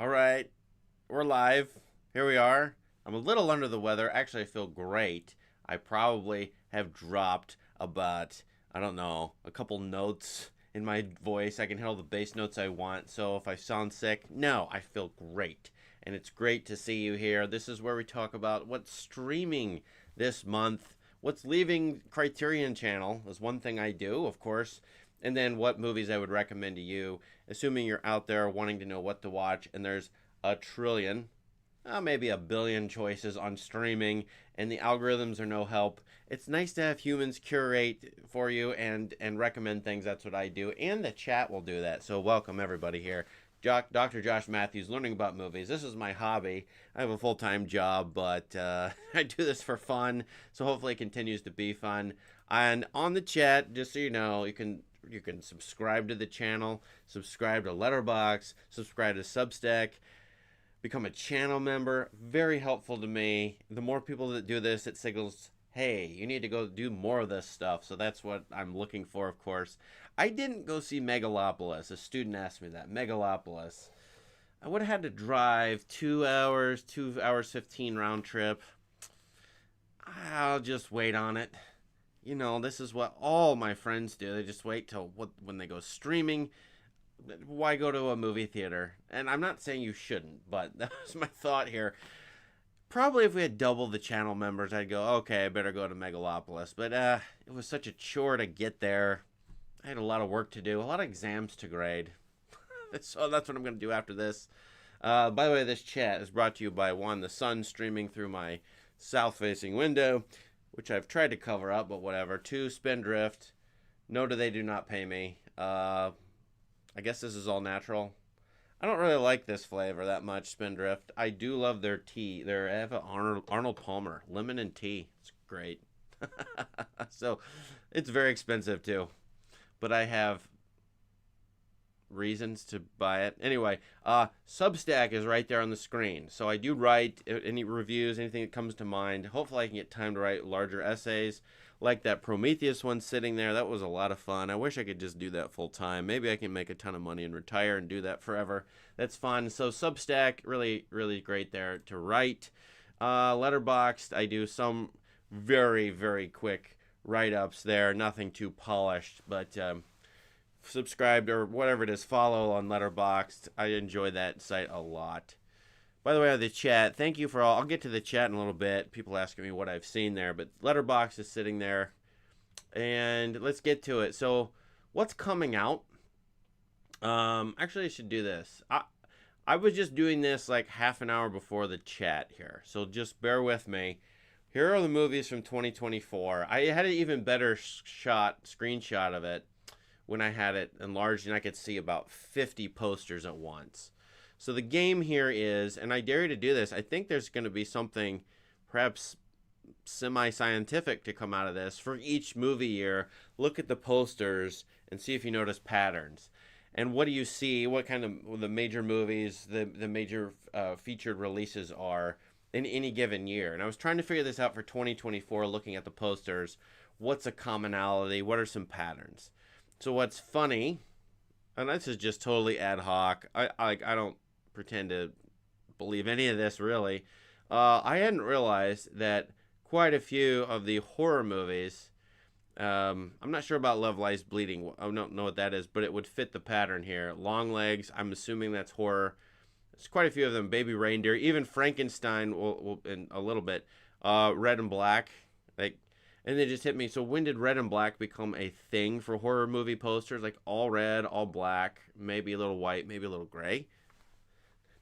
All right, we're live. Here we are. I'm a little under the weather. Actually, I feel great. I probably have dropped about, I don't know, a couple notes in my voice. I can hit all the bass notes I want. So if I sound sick, no, I feel great. And it's great to see you here. This is where we talk about what's streaming this month. What's leaving Criterion channel is one thing I do, of course. And then what movies I would recommend to you, assuming you're out there wanting to know what to watch. And there's a trillion, maybe a billion choices on streaming, and the algorithms are no help. It's nice to have humans curate for you and recommend things. That's what I do, and the chat will do that. So welcome everybody here. Dr. Josh Matthews, learning about movies. This is my hobby. I have a full-time job, but I do this for fun, so hopefully it continues to be fun. And on the chat, just so you know, you can subscribe to the channel, subscribe to Letterboxd, subscribe to Substack, become a channel member. Very helpful to me. The more people that do this, it signals, hey, you need to go do more of this stuff. So that's what I'm looking for, of course. I didn't go see Megalopolis. A student asked me that. Megalopolis. I would have had to drive 2 hours, 2 hours 15 round trip. I'll just wait on it. You know, this is what all my friends do. They just wait till when they go streaming. Why go to a movie theater? And I'm not saying you shouldn't, but that was my thought here. Probably if we had double the channel members, I'd go, okay, I better go to Megalopolis. But it was such a chore to get there. I had a lot of work to do, a lot of exams to grade. So that's what I'm going to do after this. By the way, this chat is brought to you by one, the sun streaming through my south-facing window, which I've tried to cover up, but whatever. 2, Spindrift. No, they do not pay me. I guess this is all natural. I don't really like this flavor that much, Spindrift. I do love their tea. They have an Arnold Palmer lemon and tea. It's great. So it's very expensive too, but I have reasons to buy it. Anyway, Substack is right there on the screen. So I do write any reviews, anything that comes to mind. Hopefully I can get time to write larger essays like that Prometheus one sitting there. That was a lot of fun. I wish I could just do that full time. Maybe I can make a ton of money and retire and do that forever. That's fun. So Substack, really, really great there to write. Letterboxd, I do some very, very quick write-ups there. Nothing too polished, but subscribed or whatever it is, follow on Letterboxd. I enjoy that site a lot. By the way, on the chat, thank you for all. I'll get to the chat in a little bit. People asking me what I've seen there, but Letterboxd is sitting there, and let's get to it. So, what's coming out? Actually, I should do this. I was just doing this like half an hour before the chat here, so just bear with me. Here are the movies from 2024. I had an even better screenshot of it when I had it enlarged, and I could see about 50 posters at once. So the game here is, and I dare you to do this, I think there's going to be something perhaps semi-scientific to come out of this. For each movie year, look at the posters and see if you notice patterns. And what do you see? What kind of the major movies, the major featured releases are in any given year. And I was trying to figure this out for 2024, looking at the posters. What's a commonality? What are some patterns? So what's funny, and this is just totally ad hoc. I don't pretend to believe any of this really. I hadn't realized that quite a few of the horror movies. I'm not sure about Love Lies Bleeding. I don't know what that is, but it would fit the pattern here. Long Legs. I'm assuming that's horror. There's quite a few of them. Baby Reindeer. Even Frankenstein will in a little bit. Red and Black. Like. And they just hit me. So when did red and black become a thing for horror movie posters? Like all red, all black, maybe a little white, maybe a little gray.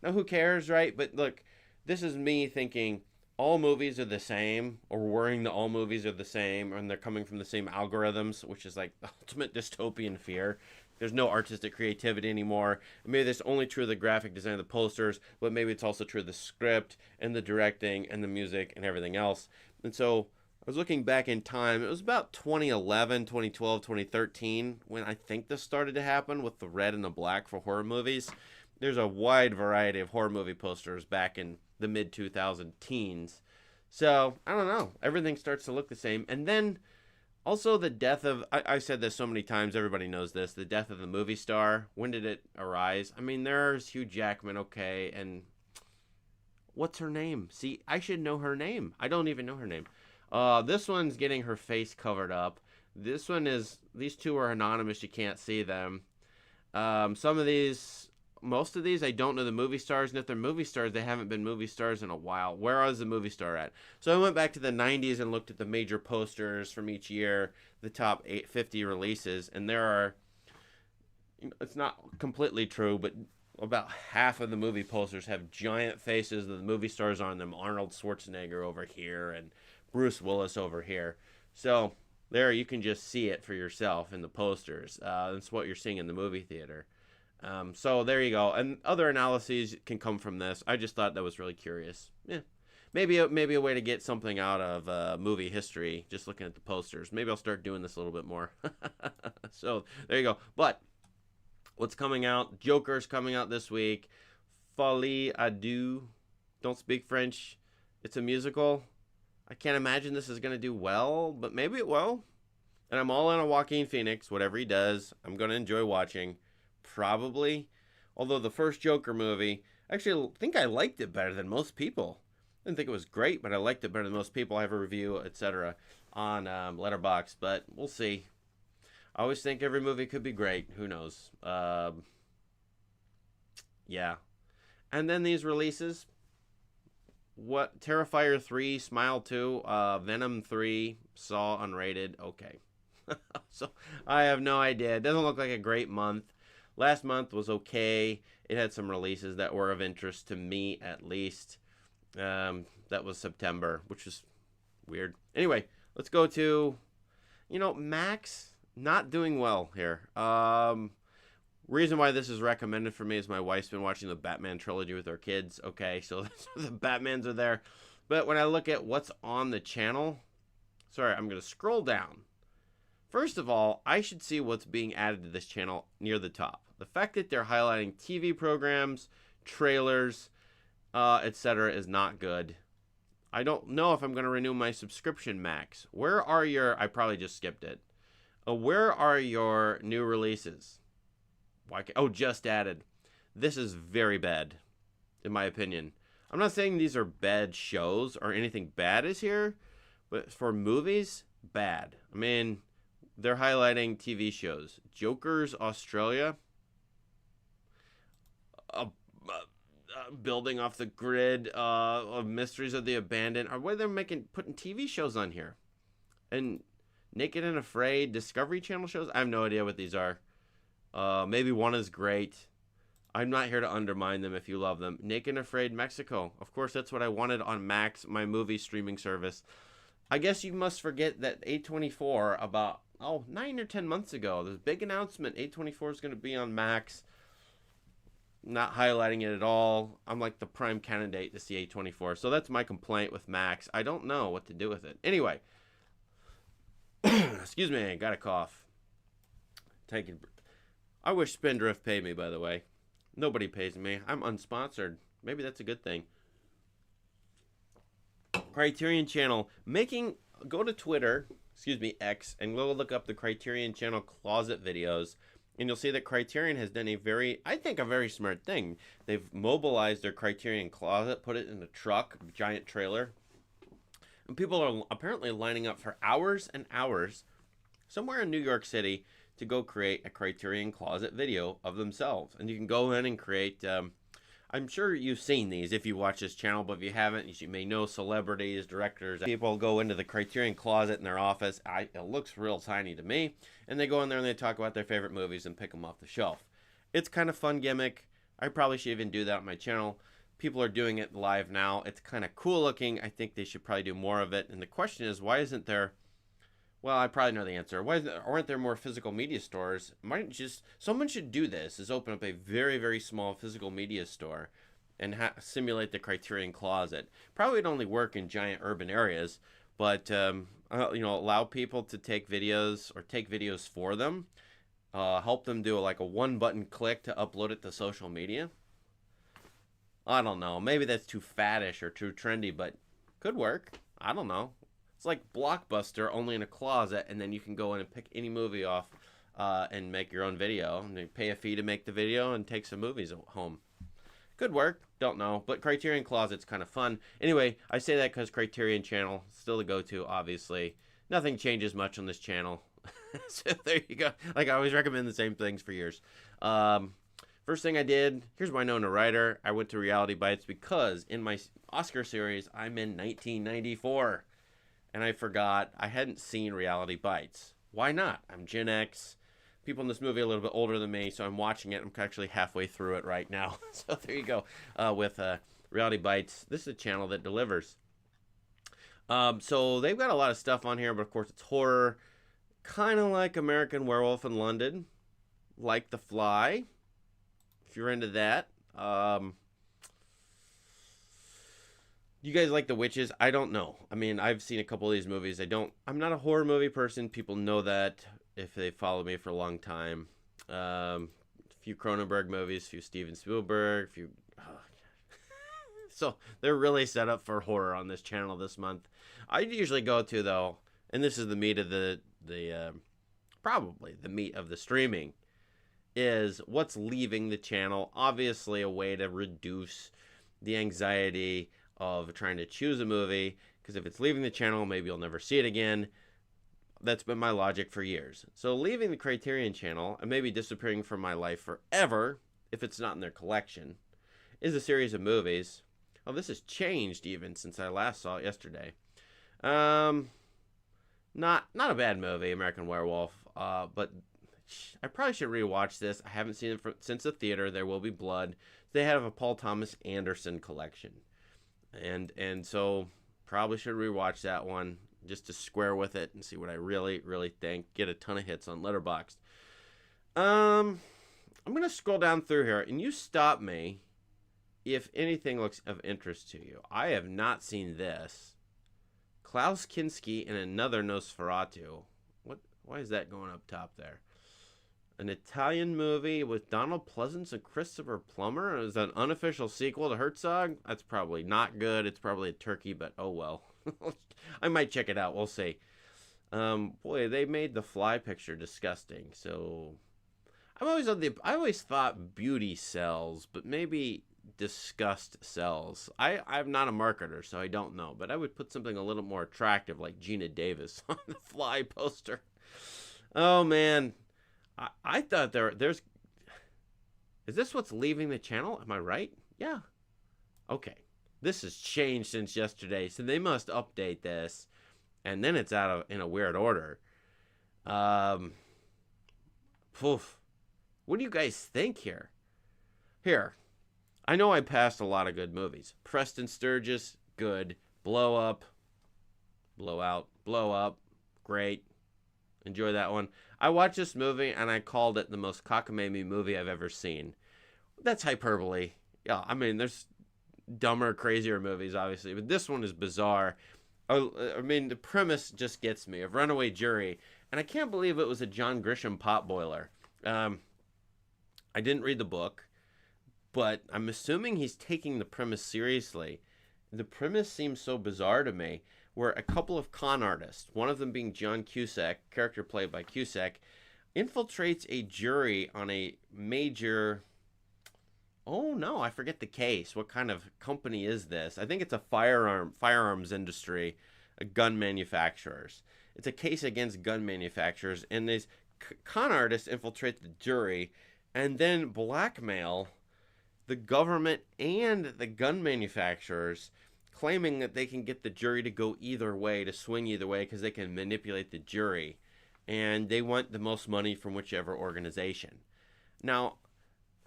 Now who cares, right? But look, this is me thinking all movies are the same, or worrying that all movies are the same, and they're coming from the same algorithms, which is like the ultimate dystopian fear. There's no artistic creativity anymore. And maybe that's only true of the graphic design of the posters, but maybe it's also true of the script and the directing and the music and everything else. And so I was looking back in time. It was about 2011, 2012, 2013 when I think this started to happen with the red and the black for horror movies. There's a wide variety of horror movie posters back in the mid-2000 teens. So, I don't know. Everything starts to look the same. And then Also, the death of, I said this so many times, everybody knows this, the death of the movie star. When did it arise? I mean, there's Hugh Jackman, okay, and what's her name? See, I should know her name. I don't even know her name. This one's getting her face covered up. This one is, these two are anonymous, you can't see them. Some of these, most of these, I don't know the movie stars, and if they're movie stars, they haven't been movie stars in a while. Where is the movie star at? So I went back to the 90s and looked at the major posters from each year, the top 850 releases, and there are, it's not completely true, but about half of the movie posters have giant faces of the movie stars on them. Arnold Schwarzenegger over here and Bruce Willis over here. So there you can just see it for yourself in the posters. That's what you're seeing in the movie theater. So there you go. And other analyses can come from this. I just thought that was really curious. Yeah. Maybe a way to get something out of movie history, just looking at the posters. Maybe I'll start doing this a little bit more. So there you go. But what's coming out? Joker's coming out this week. Folie à Deux. Don't speak French. It's a musical. I can't imagine this is going to do well, but maybe it will. And I'm all in on Joaquin Phoenix. Whatever he does, I'm going to enjoy watching. Probably. Although the first Joker movie, actually, I think I liked it better than most people. I didn't think it was great, but I liked it better than most people. I have a review, etc. on Letterboxd, but we'll see. I always think every movie could be great. Who knows? Yeah. And then these releases. What? Terrifier 3, Smile 2, Venom 3, Saw unrated. Okay. So I have no idea. It doesn't look like a great month. Last month was okay. It had some releases that were of interest to me, at least. That was September, which is weird. Anyway, let's go to, Max not doing well here. Reason why this is recommended for me is my wife's been watching the Batman trilogy with her kids. Okay, so the Batmans are there. But when I look at what's on the channel, sorry, I'm going to scroll down. First of all, I should see what's being added to this channel near the top. The fact that they're highlighting TV programs, trailers, etc. is not good. I don't know if I'm going to renew my subscription, Max. Where are your... I probably just skipped it. Where are your new releases? Just added. This is very bad, in my opinion. I'm not saying these are bad shows or anything bad is here, but for movies, bad. I mean, they're highlighting TV shows. Joker's Australia. Building off the grid of Mysteries of the Abandoned. Or why they're putting TV shows on here. And Naked and Afraid, Discovery Channel shows. I have no idea what these are. Maybe one is great. I'm not here to undermine them if you love them. Naked and Afraid Mexico. Of course, that's what I wanted on Max, my movie streaming service. I guess you must forget that A24 about, 9 or 10 months ago, there's a big announcement. A24 is going to be on Max. Not highlighting it at all. I'm like the prime candidate to see A24. So that's my complaint with Max. I don't know what to do with it. Anyway. Excuse me, I got a cough. I wish Spindrift paid me, by the way. Nobody pays me. I'm unsponsored. Maybe that's a good thing. Criterion Channel. Go to Twitter, X, and go look up the Criterion Channel closet videos. And you'll see that Criterion has done a very smart thing. They've mobilized their Criterion closet, put it in a truck, giant trailer. And people are apparently lining up for hours and hours somewhere in New York City to go create a Criterion closet video of themselves. And you can go in and create, I'm sure you've seen these if you watch this channel, but if you haven't, you may know celebrities, directors. People go into the Criterion closet in their office. It looks real tiny to me. And they go in there and they talk about their favorite movies and pick them off the shelf. It's kind of fun gimmick. I probably should even do that on my channel. People are doing it live now. It's kind of cool looking. I think they should probably do more of it. And the question is, why isn't there... Well, I probably know the answer. Why aren't there more physical media stores? Someone should do this, is open up a very, very small physical media store and simulate the Criterion closet. Probably would only work in giant urban areas, but, allow people to take videos or take videos for them. Help them do a one-button click to upload it to social media. I don't know. Maybe that's too faddish or too trendy, but could work. I don't know. It's like Blockbuster, only in a closet, and then you can go in and pick any movie off and make your own video. And you pay a fee to make the video and take some movies home. Could work, don't know, but Criterion Closet's kind of fun. Anyway, I say that because Criterion channel, still the go-to, obviously. Nothing changes much on this channel. So there you go. Like, I always recommend the same things for years. First thing I did, here's my Winona Ryder. I went to Reality Bites because in my Oscar series, I'm in 1994. And I forgot I hadn't seen Reality Bites. Why not? I'm Gen X. People in this movie are a little bit older than me, so I'm watching it. I'm actually halfway through it right now. So there you go with Reality Bites. This is a channel that delivers. So they've got a lot of stuff on here, but of course it's horror. Kind of like American Werewolf in London. Like The Fly, if you're into that. You guys like The Witches? I don't know. I mean, I've seen a couple of these movies. I'm not a horror movie person. People know that if they follow me for a long time. A few Cronenberg movies, a few Steven Spielberg, a few... So they're really set up for horror on this channel this month. I usually go to, though, and this is the meat of the probably the meat of the streaming, is what's leaving the channel. Obviously a way to reduce the anxiety of trying to choose a movie, because if it's leaving the channel, maybe you'll never see it again. That's been my logic for years. So leaving the Criterion channel and maybe disappearing from my life forever, if it's not in their collection, is a series of movies. Oh, this has changed even since I last saw it yesterday. Not a bad movie, American Werewolf, but I probably should rewatch this. I haven't seen it since the theater. There Will Be Blood. They have a Paul Thomas Anderson collection, and so probably should rewatch that one just to square with it and see what I really think. Get a ton of hits on Letterboxd. I'm gonna scroll down through here, and you stop me if anything looks of interest to you. I have not seen this. Klaus Kinski and another Nosferatu. Why is that going up top there? An Italian movie with Donald Pleasance and Christopher Plummer. Is that an unofficial sequel to Herzog? That's probably not good. It's probably a turkey, but oh well. I might check it out. We'll see. Boy, they made the Fly picture disgusting. So I always thought beauty sells, but maybe disgust sells. I'm not a marketer, so I don't know, but I would put something a little more attractive like Gina Davis on the Fly poster. Oh man, I thought there's. Is this what's leaving the channel? Am I right? Yeah. Okay. This has changed since yesterday, so they must update this, and then it's in a weird order. Poof. What do you guys think here? Here. I know I passed a lot of good movies. Preston Sturges, good. Blow Up, Blowout, Blow Up, great. Enjoy that one. I watched this movie and I called it the most cockamamie movie I've ever seen. That's hyperbole. Yeah, I mean, there's dumber, crazier movies, obviously, but this one is bizarre. I mean, the premise just gets me. A runaway jury, and I can't believe it was a John Grisham potboiler. I didn't read the book, but I'm assuming he's taking the premise seriously. The premise seems so bizarre to me, where a couple of con artists, one of them being John Cusack, character played by Cusack, infiltrates a jury on a major... Oh no, I forget the case. What kind of company is this? I think it's a firearms industry, gun manufacturers. It's a case against gun manufacturers, and these con artists infiltrate the jury and then blackmail the government and the gun manufacturers, claiming that they can get the jury to go either way, to swing either way, because they can manipulate the jury, and they want the most money from whichever organization. Now,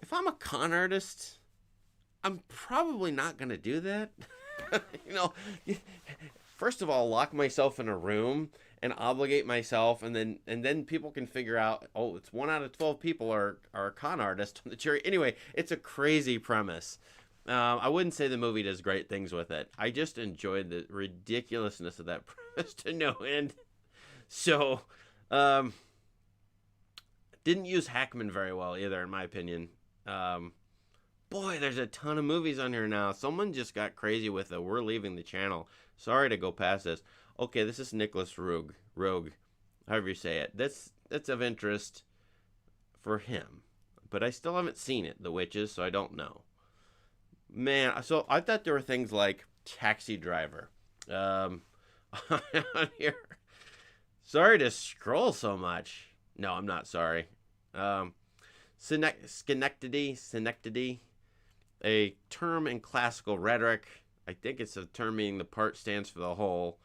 if I'm a con artist, I'm probably not going to do that. First of all, lock myself in a room and obligate myself, and then people can figure out, oh, it's 1 out of 12 people are a con artist on the jury. Anyway, it's a crazy premise. I wouldn't say the movie does great things with it. I just enjoyed the ridiculousness of that premise to no end. So, didn't use Hackman very well either, in my opinion. Boy, there's a ton of movies on here now. Someone just got crazy with it. We're leaving the channel. Sorry to go past this. okay, this is Nicholas Rogue, however you say it. That's of interest for him, but I still haven't seen it, The Witches, so I don't know. Man, so I thought there were things like Taxi Driver. Um, on here. Sorry to scroll so much. No, I'm not sorry. Um, Synecdoche, a term in classical rhetoric. I think it's a term meaning the part stands for the whole.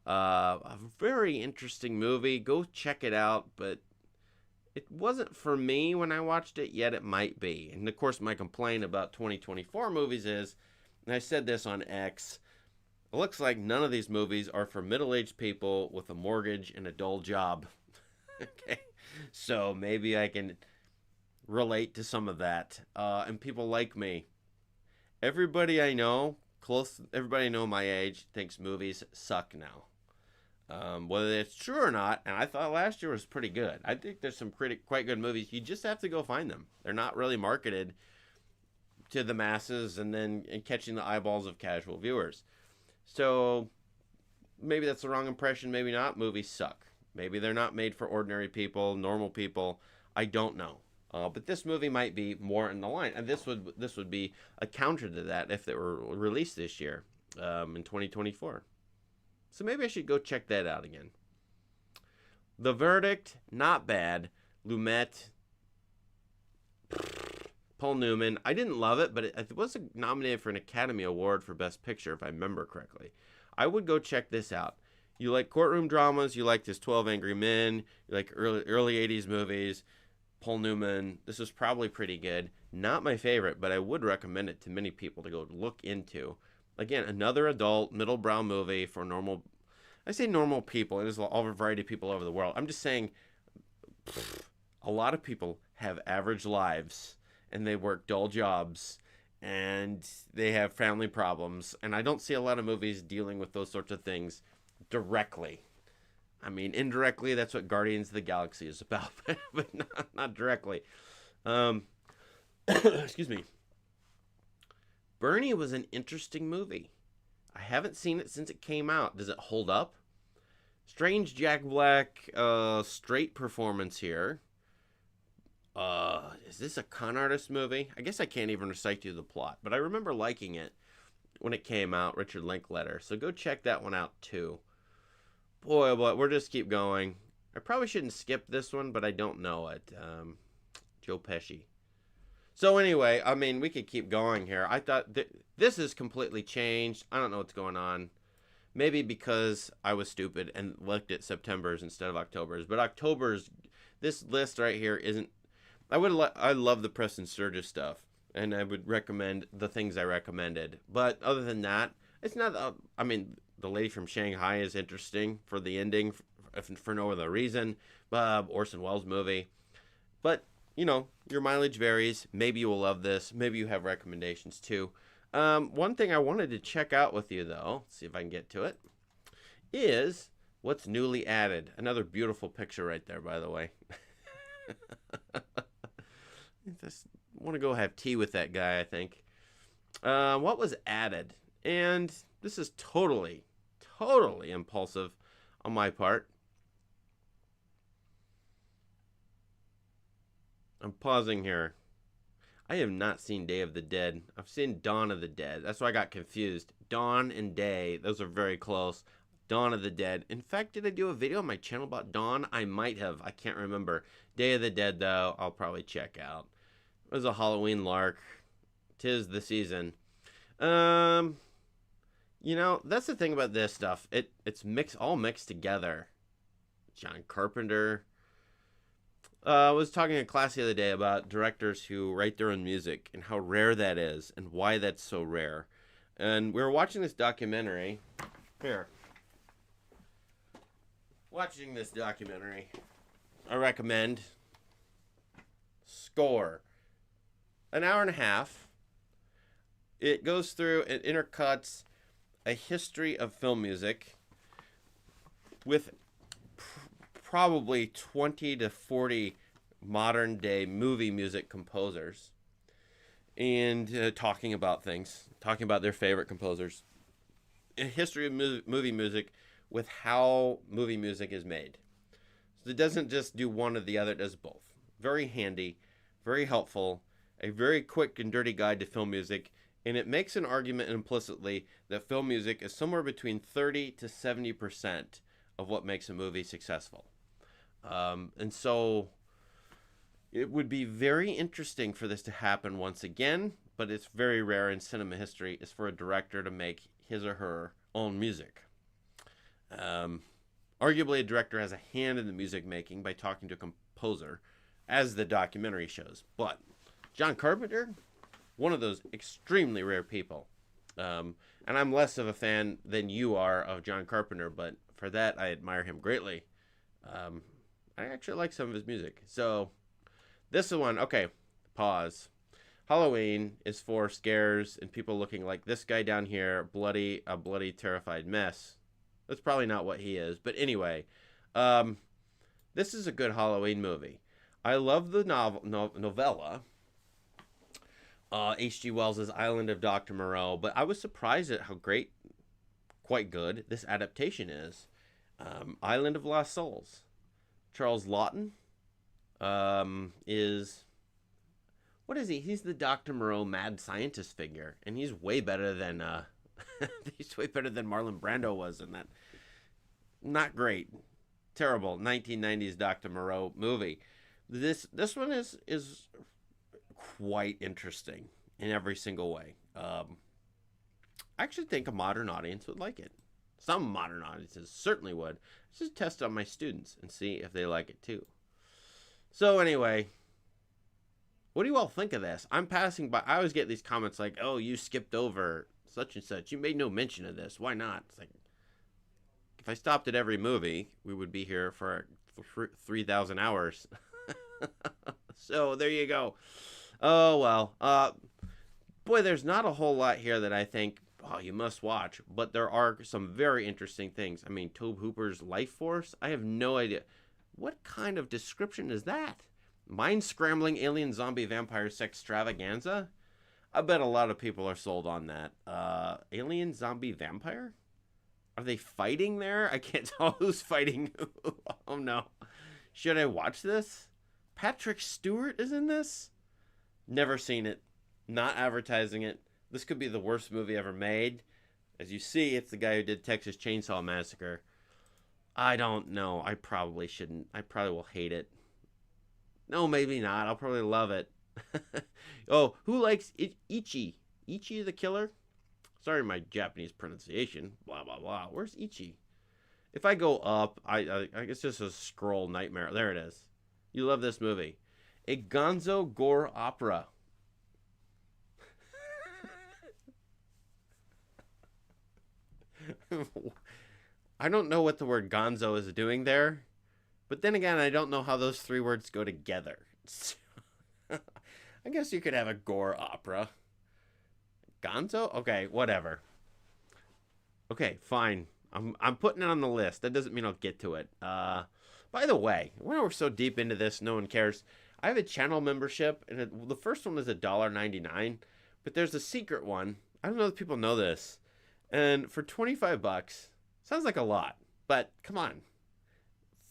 A very interesting movie. Go check it out, but it wasn't for me when I watched it, yet it might be. And of course, my complaint about 2024 movies is, and I said this on X, it looks like none of these movies are for middle-aged people with a mortgage and a dull job. Okay, so maybe I can relate to some of that. And people like me. Everybody I know, everybody I know my age, thinks movies suck now. Whether it's true or not, and I thought last year was pretty good. I think there's some quite good movies. You just have to go find them. They're not really marketed to the masses and catching the eyeballs of casual viewers. So maybe that's the wrong impression, maybe not. Movies suck. Maybe they're not made for ordinary people, normal people. I don't know. But this movie might be more in the line, and this would be a counter to that if they were released this year, in 2024. So maybe I should go check that out again. The Verdict, not bad. Lumet, Paul Newman. I didn't love it, but it was nominated for an Academy Award for Best Picture, if I remember correctly. I would go check this out. You like courtroom dramas, you like this 12 Angry Men, you like early 80s movies. Paul Newman, this is probably pretty good. Not my favorite, but I would recommend it to many people to go look into. Again, another adult, middle-brow movie for normal, I say normal people, there's all a variety of people over the world. I'm just saying, a lot of people have average lives, and they work dull jobs, and they have family problems, and I don't see a lot of movies dealing with those sorts of things directly. I mean, indirectly, that's what Guardians of the Galaxy is about, but not directly. Excuse me. Bernie was an interesting movie. I haven't seen it since it came out. Does it hold up? Strange Jack Black, straight performance here. Is this a con artist movie? I guess I can't even recite you the plot, but I remember liking it when it came out, Richard Linklater. So go check that one out too. Boy, oh boy, we'll just keep going. I probably shouldn't skip this one, but I don't know it. Joe Pesci. So anyway, I mean, we could keep going here. I thought this has completely changed. I don't know what's going on. Maybe because I was stupid and looked at September's instead of October's. But October's, this list right here isn't. I love the Preston Sturges stuff, and I would recommend the things I recommended. But other than that, it's not. I mean, The Lady from Shanghai is interesting for the ending, for no other reason. Orson Welles movie, but you know, your mileage varies. Maybe you will love this. Maybe you have recommendations too. One thing I wanted to check out with you, though, see if I can get to it, is what's newly added. Another beautiful picture right there, by the way. Just want to go have tea with that guy, I think. What was added? And this is totally impulsive on my part. I'm pausing here. I have not seen Day of the Dead. I've seen Dawn of the Dead. That's why I got confused. Dawn and Day, those are very close. Dawn of the Dead. In fact, did I do a video on my channel about Dawn? I might have. I can't remember. Day of the Dead, though, I'll probably check out. It was a Halloween lark. 'Tis the season. You know, that's the thing about this stuff. It's all mixed together. John Carpenter. I was talking in class the other day about directors who write their own music and how rare that is and why that's so rare. And we were watching this documentary. Here. Watching this documentary. I recommend. Score. An hour and a half. It goes through, it intercuts a history of film music with probably 20 to 40 modern day movie music composers and talking about their favorite composers. A history of movie music with how movie music is made. So it doesn't just do one or the other, it does both. Very handy, very helpful, a very quick and dirty guide to film music, and it makes an argument implicitly that film music is somewhere between 30 to 70% of what makes a movie successful. And so it would be very interesting for this to happen once again, but it's very rare in cinema history is for a director to make his or her own music. Arguably, a director has a hand in the music making by talking to a composer, as the documentary shows. But John Carpenter, one of those extremely rare people. And I'm less of a fan than you are of John Carpenter, but for that, I admire him greatly. I actually like some of his music. So, this is one. Okay, pause. Halloween is for scares and people looking like this guy down here, a bloody, terrified mess. That's probably not what he is. But anyway, this is a good Halloween movie. I love the novella, H.G. Wells' Island of Dr. Moreau, but I was surprised at how quite good this adaptation is. Island of Lost Souls. Charles Laughton is... What is he? He's the Dr. Moreau mad scientist figure, and he's way better than Marlon Brando was in that. Not great, terrible 1990s Dr. Moreau movie. This one is quite interesting in every single way. I actually think a modern audience would like it. Some modern audiences certainly would. Let's just test it on my students and see if they like it too. So anyway, what do you all think of this? I'm passing by. I always get these comments like, "Oh, you skipped over such and such. You made no mention of this. Why not?" It's like, if I stopped at every movie, we would be here for 3,000 hours. So there you go. Oh well. Boy, there's not a whole lot here that I think, oh, you must watch. But there are some very interesting things. I mean, Tobe Hooper's Life Force. I have no idea. What kind of description is that? Mind-scrambling alien zombie vampire sex extravaganza? I bet a lot of people are sold on that. Alien zombie vampire? Are they fighting there? I can't tell who's fighting who. Oh no. Should I watch this? Patrick Stewart is in this? Never seen it. Not advertising it. This could be the worst movie ever made. As you see, it's the guy who did Texas Chainsaw Massacre. I don't know. I probably shouldn't. I probably will hate it. No, maybe not. I'll probably love it. Oh, who likes Ichi? Ichi the Killer? Sorry, my Japanese pronunciation. Blah, blah, blah. Where's Ichi? If I go up, I guess just a scroll nightmare. There it is. You love this movie. A gonzo gore opera. I don't know what the word gonzo is doing there. But then again, I don't know how those three words go together. I guess you could have a gore opera. Gonzo? Okay, whatever. Okay, fine. I'm putting it on the list. That doesn't mean I'll get to it. By the way, when we're so deep into this, no one cares. I have a channel membership, and the first one is $1.99, but there's a secret one. I don't know if people know this. And for $25, sounds like a lot, but come on.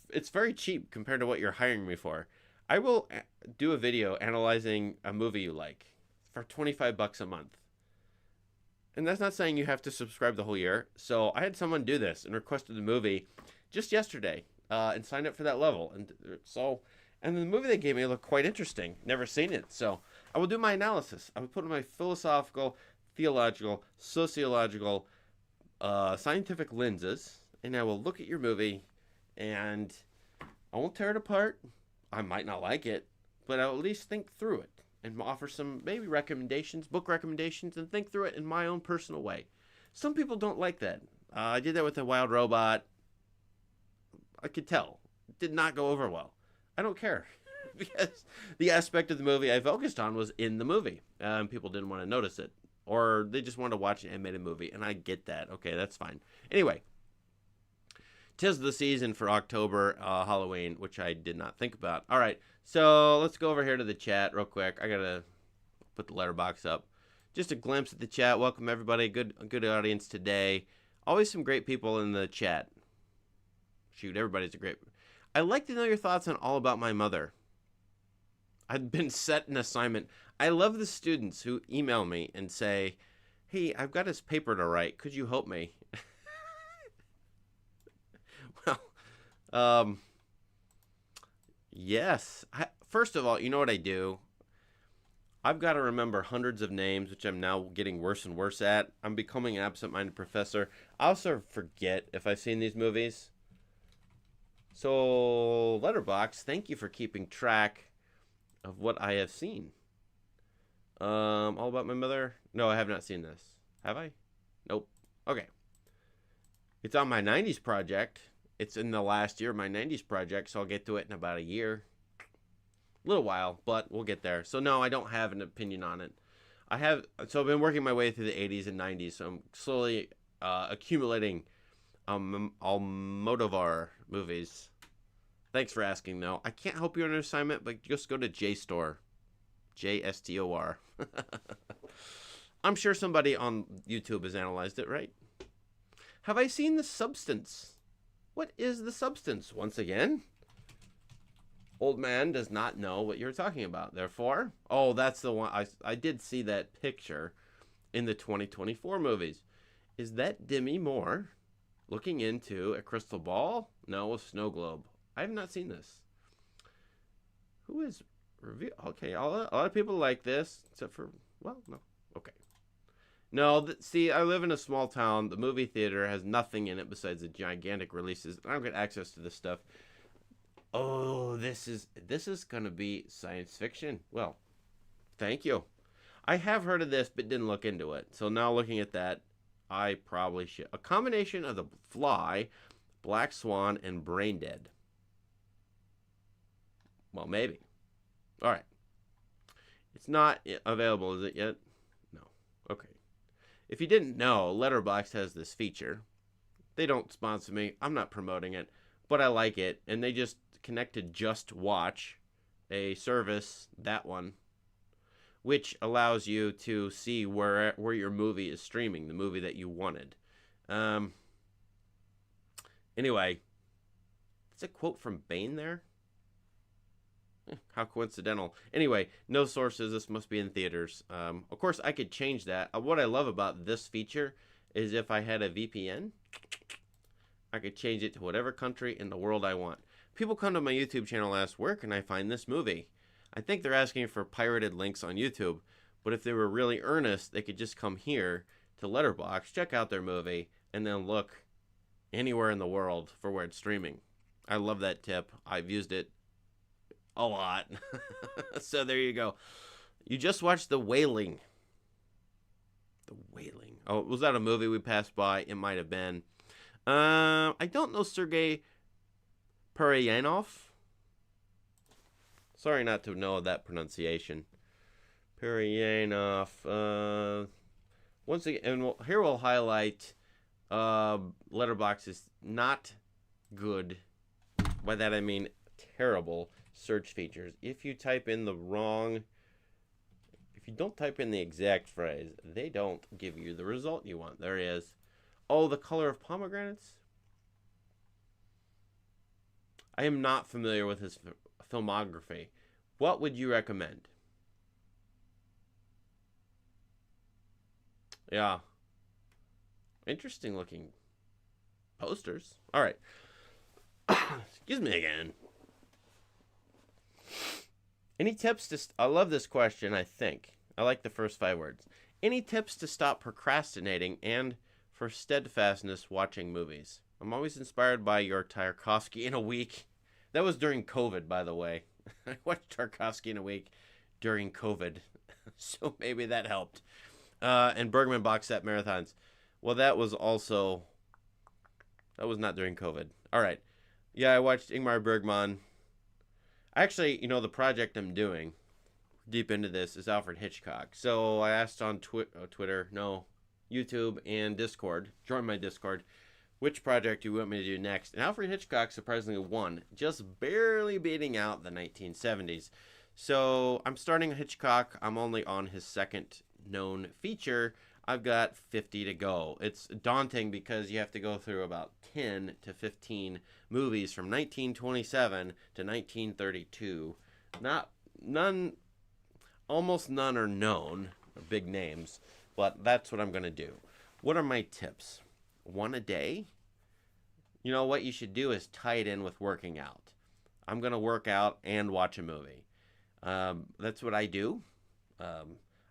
It's very cheap compared to what you're hiring me for. I will do a video analyzing a movie you like for $25 a month. And that's not saying you have to subscribe the whole year. So I had someone do this and requested the movie just yesterday and signed up for that level. And the movie they gave me looked quite interesting. Never seen it. So I will do my analysis. I will put in my philosophical, theological, sociological, scientific lenses, and I will look at your movie. And I won't tear it apart. I might not like it, but I'll at least think through it and offer some maybe recommendations, book recommendations, and think through it in my own personal way. Some people don't like that. I did that with a Wild Robot. I could tell. It did not go over well. I don't care. Because the aspect of the movie I focused on was in the movie. People didn't want to notice it. Or they just wanted to watch an animated movie, and I get that. Okay, that's fine. Anyway. 'Tis the season for October Halloween, which I did not think about. All right, so let's go over here to the chat real quick. I gotta put the letterbox up. Just a glimpse at the chat. Welcome everybody. Good audience today. Always some great people in the chat. shoot, everybody's a great. I'd like to know your thoughts on All About My Mother. I've been set an assignment. I love the students who email me and say, hey, I've got this paper to write. Could you help me? Well, yes. First of all, you know what I do? I've got to remember hundreds of names, which I'm now getting worse and worse at. I'm becoming an absent-minded professor. I also forget if I've seen these movies. So, Letterboxd, thank you for keeping track of what I have seen. All About My Mother? No, I have not seen this. Have I? Nope. Okay. It's on my 90s project. It's in the last year of my 90s project, so I'll get to it in about a year. A little while, but we'll get there. So no, I don't have an opinion on it. I've been working my way through the 80s and 90s, so I'm slowly accumulating Almodovar movies. Thanks for asking, though. I can't help you on an assignment, but just go to JSTOR. JSTOR. I'm sure somebody on YouTube has analyzed it, right? Have I seen The Substance? What is The Substance? Once again, old man does not know what you're talking about. Therefore, oh, that's the one. I did see that picture in the 2024 movies. Is that Demi Moore looking into a crystal ball? No, a snow globe. I have not seen this. Who is review? Okay, a lot of people like this, except for, well, no. Okay. No, see, I live in a small town. The movie theater has nothing in it besides the gigantic releases. I don't get access to this stuff. Oh, this is going to be science fiction. Well, thank you. I have heard of this, but didn't look into it. So now looking at that, I probably should. A combination of The Fly, Black Swan, and Brain Dead. Well, maybe. All right. It's not available, is it yet? No. Okay. If you didn't know, Letterboxd has this feature. They don't sponsor me. I'm not promoting it, but I like it. And they just connected Just Watch, a service, that one, which allows you to see where your movie is streaming, the movie that you wanted. Anyway, it's a quote from Bane there. How coincidental. Anyway, no sources. This must be in theaters. Of course, I could change that. What I love about this feature is if I had a VPN, I could change it to whatever country in the world I want. People come to my YouTube channel and ask, where can I find this movie? I think they're asking for pirated links on YouTube, but if they were really earnest, they could just come here to Letterboxd, check out their movie, and then look anywhere in the world for where it's streaming. I love that tip. I've used it a lot. So there you go. You just watched The Wailing. The Wailing. Oh, was that a movie we passed by? It might have been. I don't know Sergei Parayanov. Sorry not to know that pronunciation. Parayanov. Once again, and here we'll highlight Letterboxd is not good. By that I mean terrible search features. If you type in the wrong, if you don't type in the exact phrase, they don't give you the result you want. There he is. Oh, The Color of Pomegranates? I am not familiar with his filmography. What would you recommend? Yeah. Interesting looking posters. All right. Excuse me again. Any tips to... I love this question, I think. I like the first 5 words. Any tips to stop procrastinating and for steadfastness watching movies? I'm always inspired by your Tarkovsky in a week. That was during COVID, by the way. I watched Tarkovsky in a week during COVID. So maybe that helped. And Bergman box set marathons. Well, that was also... That was not during COVID. All right. Yeah, I watched Ingmar Bergman. Actually, you know, the project I'm doing, deep into this, is Alfred Hitchcock. So I asked on YouTube and Discord, join my Discord, which project you want me to do next. And Alfred Hitchcock surprisingly won, just barely beating out the 1970s. So I'm starting Hitchcock. I'm only on his second known feature. I've got 50 to go. It's daunting because you have to go through about 10 to 15 movies from 1927 to 1932. Not none Almost none are known, big names, but that's what I'm going to do. What are my tips? One a day? You know what you should do is tie it in with working out. I'm going to work out and watch a movie. That's what I do. I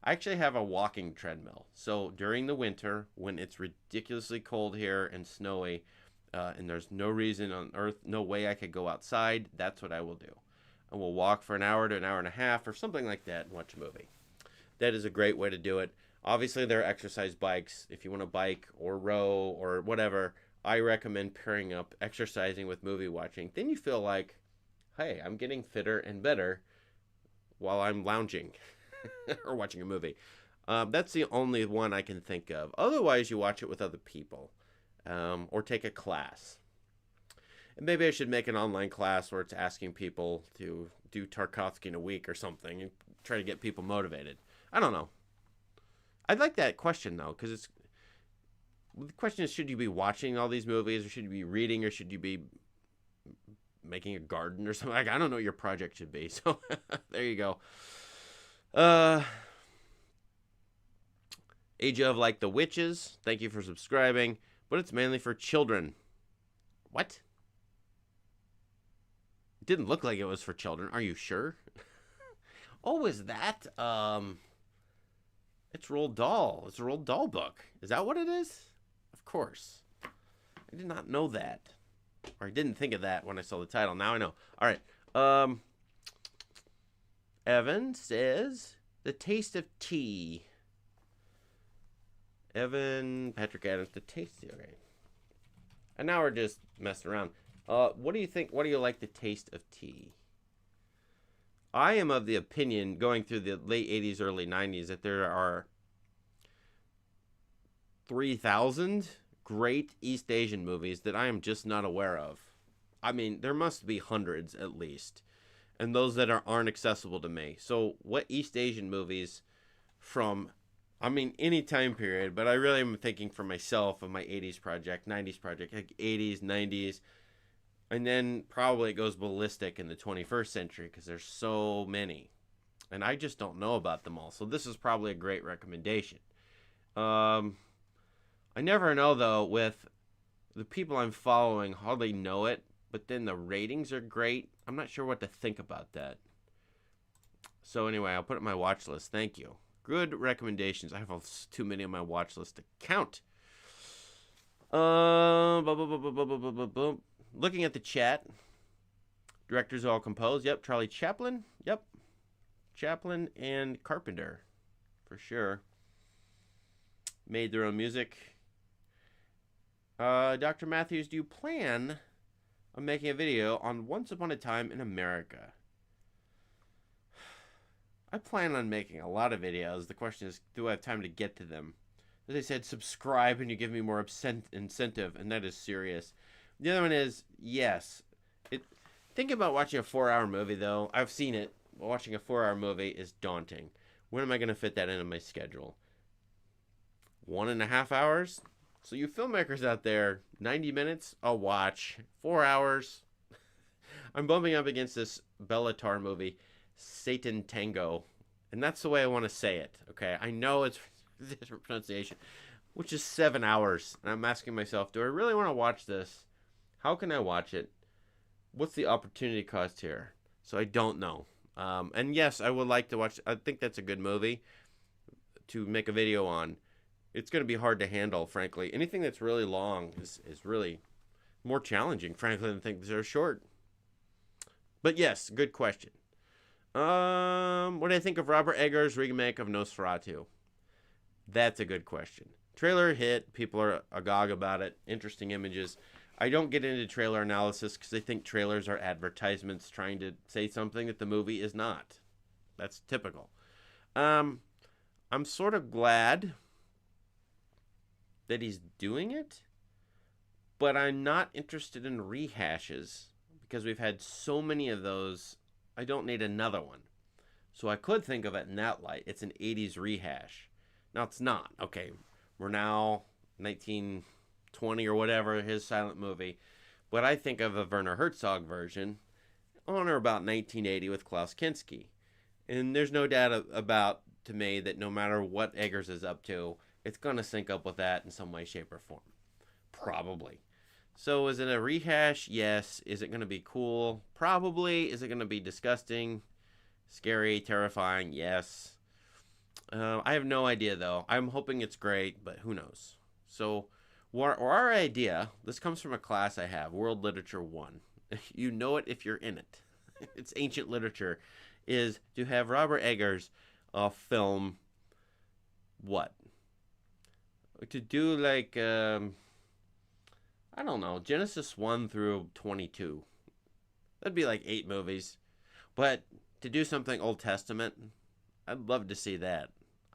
actually have a walking treadmill. So during the winter, when it's ridiculously cold here and snowy, and there's no reason on earth, no way I could go outside, that's what I will do. I will walk for an hour to an hour and a half or something like that and watch a movie. That is a great way to do it. Obviously, there are exercise bikes. If you want to bike or row or whatever, I recommend pairing up exercising with movie watching. Then you feel like, hey, I'm getting fitter and better while I'm lounging or watching a movie. That's the only one I can think of. Otherwise, you watch it with other people or take a class. And maybe I should make an online class where it's asking people to do Tarkovsky in a week or something and try to get people motivated. I don't know. I'd like that question, though, because the question is, should you be watching all these movies, or should you be reading, or should you be making a garden or something? I don't know what your project should be. So there you go. Age of Like the Witches. Thank you for subscribing. But it's mainly for children. What? It didn't look like it was for children. Are you sure? Oh, is that? It's Roald Dahl. It's a Roald Dahl book. Is that what it is? Of course. I did not know that. Or I didn't think of that when I saw the title. Now I know. All right. Evan says, The Taste of Tea. Evan, Patrick Adams, The Taste of Tea. Okay. And now we're just messing around. What do you think? What do you like the taste of tea? I am of the opinion, going through the late 80s, early 90s, that there are 3,000 great East Asian movies that I am just not aware of. I mean, there must be hundreds at least. And those that aren't accessible to me. So what East Asian movies from, I mean, any time period, but I really am thinking for myself of my 80s project, 90s project, like 80s, 90s, and then probably it goes ballistic in the 21st century because there's so many. And I just don't know about them all. So this is probably a great recommendation. I never know, though, with the people I'm following hardly know it, but then the ratings are great. I'm not sure what to think about that. So anyway, I'll put it on my watch list. Thank you. Good recommendations. I have too many on my watch list to count. Looking at the chat. Directors all composed. Yep. Charlie Chaplin. Yep. Chaplin and Carpenter. For sure. Made their own music. Dr. Matthews, do you plan on making a video on Once Upon a Time in America? I plan on making a lot of videos. The question is, do I have time to get to them? As I said, subscribe and you give me more incentive, and that is serious. The other one is, yes. Think about watching a 4-hour movie, though. I've seen it. Watching a 4-hour movie is daunting. When am I going to fit that into my schedule? 1.5 hours? So you filmmakers out there, 90 minutes, I'll watch. 4 hours. I'm bumping up against this Bellatar movie, Satan Tango. And that's the way I want to say it, okay? I know it's a different pronunciation, which is 7 hours. And I'm asking myself, do I really want to watch this? How can I watch it? What's the opportunity cost here? So I don't know. And yes, I would like to watch. I think that's a good movie to make a video on. It's going to be hard to handle, frankly. Anything that's really long is really more challenging, frankly, than things that are short. But yes, good question. What do I think of Robert Eggers' remake of Nosferatu? That's a good question. Trailer hit. People are agog about it. Interesting images. I don't get into trailer analysis because I think trailers are advertisements trying to say something that the movie is not. That's typical. I'm sort of glad that he's doing it, but I'm not interested in rehashes because we've had so many of those. I don't need another one. So I could think of it in that light. It's an 80s rehash. Now it's not. Okay, we're now 1920 or whatever, his silent movie. But I think of a Werner Herzog version on or about 1980 with Klaus Kinski. And there's no doubt about to me that no matter what Eggers is up to, it's going to sync up with that in some way, shape, or form. Probably. So is it a rehash? Yes. Is it going to be cool? Probably. Is it going to be disgusting, scary, terrifying? Yes. I have no idea, though. I'm hoping it's great, but who knows? So our idea, this comes from a class I have, World Literature 1. You know it if you're in it. It's ancient literature, is to have Robert Eggers film what? To do like, I don't know, Genesis 1 through 22. That'd be like 8 movies. But to do something Old Testament, I'd love to see that.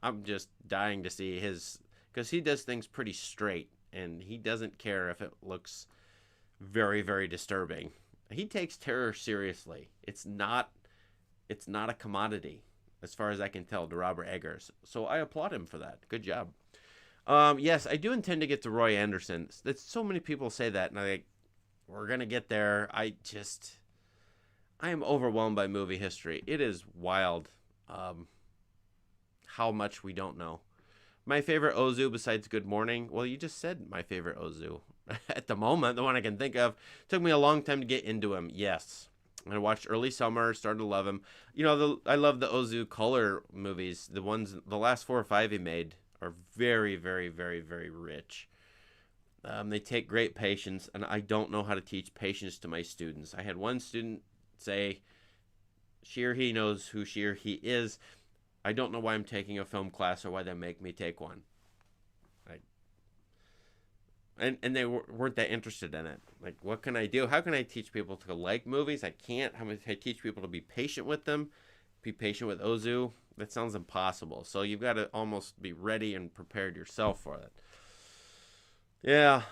I'm just dying to see his, because he does things pretty straight, and he doesn't care if it looks very, very disturbing. He takes terror seriously. It's not a commodity, as far as I can tell, to Robert Eggers. So I applaud him for that. Good job. Yes, I do intend to get to Roy Andersson. That's so many people say that, and we're gonna get there. I am overwhelmed by movie history. It is wild, how much we don't know. My favorite Ozu besides Good Morning. Well, you just said my favorite Ozu. At the moment, the one I can think of. Took me a long time to get into him. Yes. I watched Early Summer, started to love him. You know, I love the Ozu color movies. The last 4 or 5 he made are very, very, very, very rich. They take great patience, and I don't know how to teach patience to my students. I had one student say, she or he knows who she or he is. I don't know why I'm taking a film class or why they make me take one. And they weren't that interested in it. Like, what can I do? How can I teach people to like movies? I can't. How can I teach people to be patient with them? Be patient with Ozu? That sounds impossible. So you've got to almost be ready and prepared yourself for it. Yeah.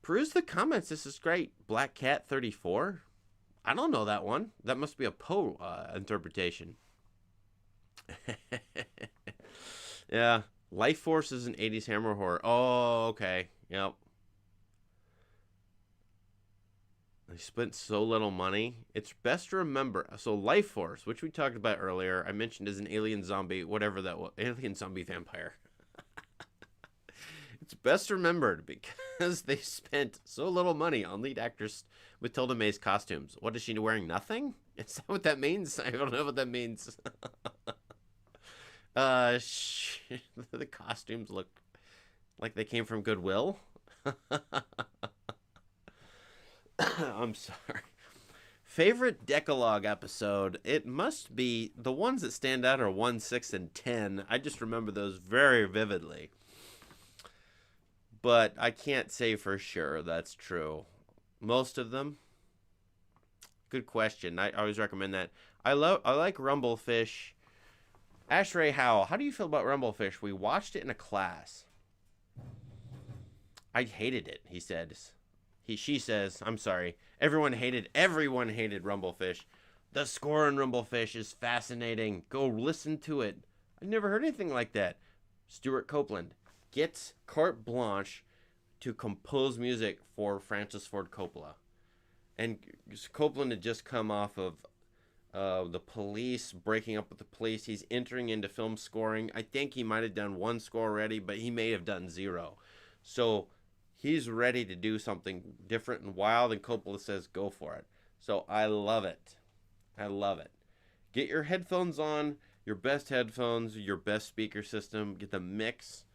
Peruse the comments. This is great. Black Cat 34. I don't know that one. That must be a Poe interpretation. Yeah. Life Force is an 80s Hammer horror. Oh, okay. Yep. I spent so little money. It's best to remember. So Life Force, which we talked about earlier, I mentioned as an alien zombie, whatever that was. Alien zombie vampire. It's best remembered because they spent so little money on lead actress Matilda May's costumes. What is she wearing? Nothing? Is that what that means? I don't know what that means. The costumes look like they came from Goodwill. I'm sorry. Favorite Decalogue episode? It must be the ones that stand out are 1, 6, and 10. I just remember those very vividly. But I can't say for sure that's true. Most of them? Good question. I always recommend that. I like Rumblefish. Ashray Howell, how do you feel about Rumblefish? We watched it in a class. I hated it, he says. She says, I'm sorry. Everyone hated Rumblefish. The score on Rumblefish is fascinating. Go listen to it. I've never heard anything like that. Stuart Copeland gets carte blanche to compose music for Francis Ford Coppola. And Copeland had just come off of the Police, breaking up with the Police. He's entering into film scoring. I think he might have done 1 score already, but he may have done 0. So he's ready to do something different and wild, and Coppola says, go for it. So I love it. I love it. Get your headphones on, your best headphones, your best speaker system. Get the mix.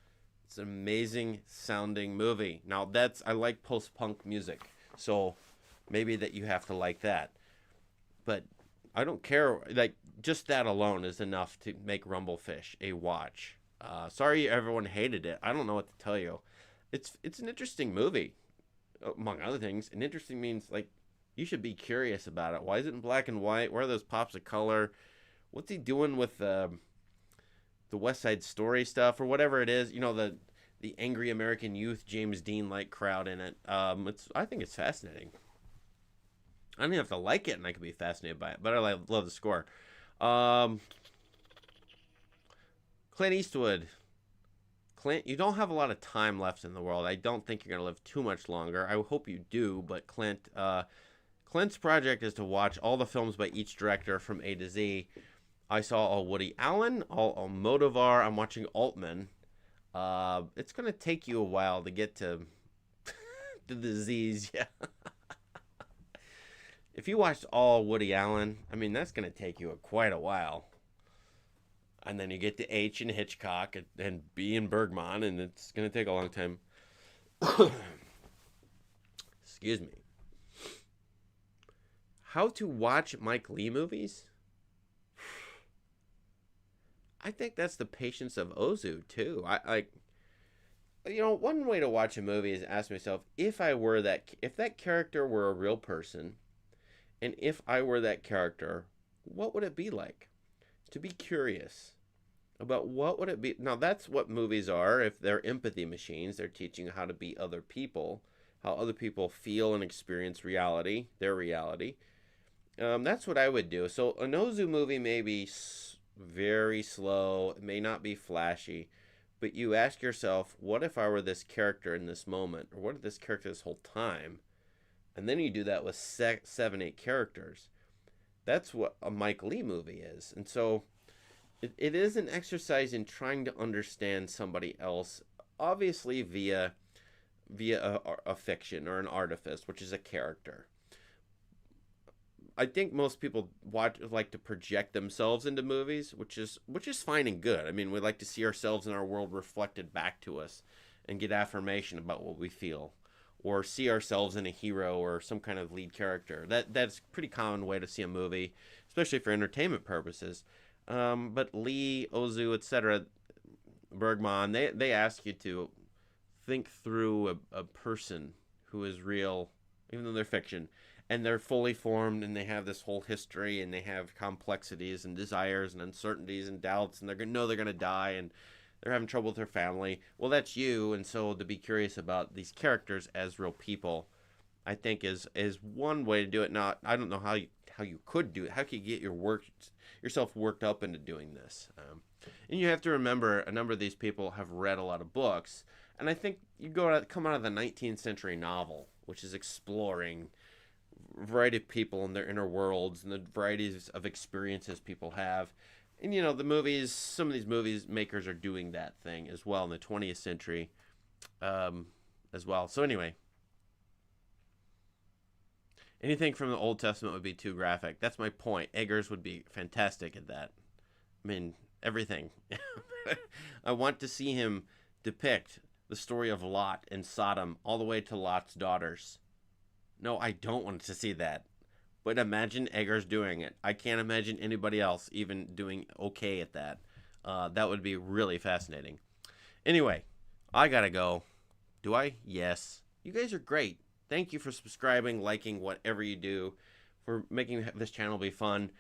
It's an amazing sounding movie. Now I like post-punk music, so maybe that you have to like that. But I don't care. Like, just that alone is enough to make Rumblefish a watch. Sorry everyone hated it. I don't know what to tell you. It's an interesting movie, among other things. And interesting means, like, you should be curious about it. Why is it in black and white? Where are those pops of color? What's he doing with the West Side Story stuff or whatever it is? You know, the angry American youth James Dean-like crowd in it. I think it's fascinating. I don't even have to like it, and I can be fascinated by it. But I love the score. Clint Eastwood. Clint, you don't have a lot of time left in the world. I don't think you're going to live too much longer. I hope you do, but Clint's project is to watch all the films by each director from A to Z. I saw all Woody Allen, all Almodovar. I'm watching Altman. It's going to take you a while to get to the Z's, yeah. If you watched all Woody Allen, I mean, that's going to take you quite a while. And then you get to H in Hitchcock and B in Bergman, and it's going to take a long time. Excuse me. How to watch Mike Leigh movies? I think that's the patience of Ozu, too. One way to watch a movie is ask myself, if that character were a real person, and if I were that character, what would it be like? To be curious about what would it be. Now, that's what movies are. If they're empathy machines, they're teaching how to be other people, how other people feel and experience reality, their reality. That's what I would do. So an Ozu movie may be very slow, it may not be flashy, but you ask yourself, what if I were this character in this moment? Or what if this character this whole time? And then you do that with 7, 8 characters. That's what a Mike Leigh movie is. And so it is an exercise in trying to understand somebody else, obviously via a fiction or an artifice, which is a character. I think most people like to project themselves into movies, which is fine and good. I mean, we like to see ourselves in our world reflected back to us and get affirmation about what we feel, or see ourselves in a hero or some kind of lead character. That's a pretty common way to see a movie, especially for entertainment purposes. But Leigh, Ozu, etc., Bergman, they ask you to think through a person who is real, even though they're fiction, and they're fully formed, and they have this whole history, and they have complexities and desires and uncertainties and doubts, and they're going to die, and they're having trouble with their family. Well, that's you, and so to be curious about these characters as real people, I think is one way to do it. Now, I don't know how you could do it. How can you get yourself worked up into doing this? And you have to remember, a number of these people have read a lot of books, and I think you come out of the 19th century novel, which is exploring a variety of people and their inner worlds and the varieties of experiences people have. And, some of these movies makers are doing that thing as well in the 20th century as well. So anyway, anything from the Old Testament would be too graphic. That's my point. Eggers would be fantastic at that. I mean, everything. I want to see him depict the story of Lot and Sodom all the way to Lot's daughters. No, I don't want to see that. But imagine Eggers doing it. I can't imagine anybody else even doing okay at that. That would be really fascinating. Anyway, I gotta go. Do I? Yes. You guys are great. Thank you for subscribing, liking, whatever you do, for making this channel be fun.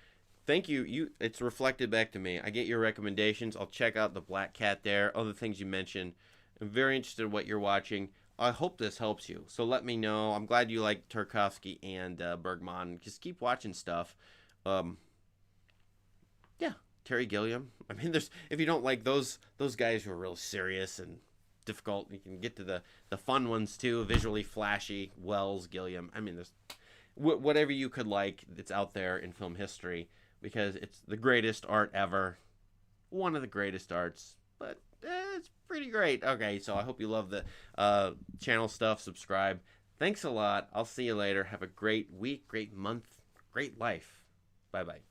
Thank you. It's reflected back to me. I get your recommendations. I'll check out the Black Cat there, other things you mentioned. I'm very interested in what you're watching. I hope this helps you. So let me know. I'm glad you like Tarkovsky and Bergman. Just keep watching stuff. Yeah, Terry Gilliam. I mean, if you don't like those guys who are real serious and difficult, you can get to the fun ones too. Visually flashy. Wells, Gilliam. I mean, there's whatever you could like that's out there in film history, because it's the greatest art ever. One of the greatest arts, but it's pretty great. Okay, so I hope you love the channel stuff. Subscribe. Thanks a lot. I'll see you later. Have a great week, great month, great life. Bye-bye.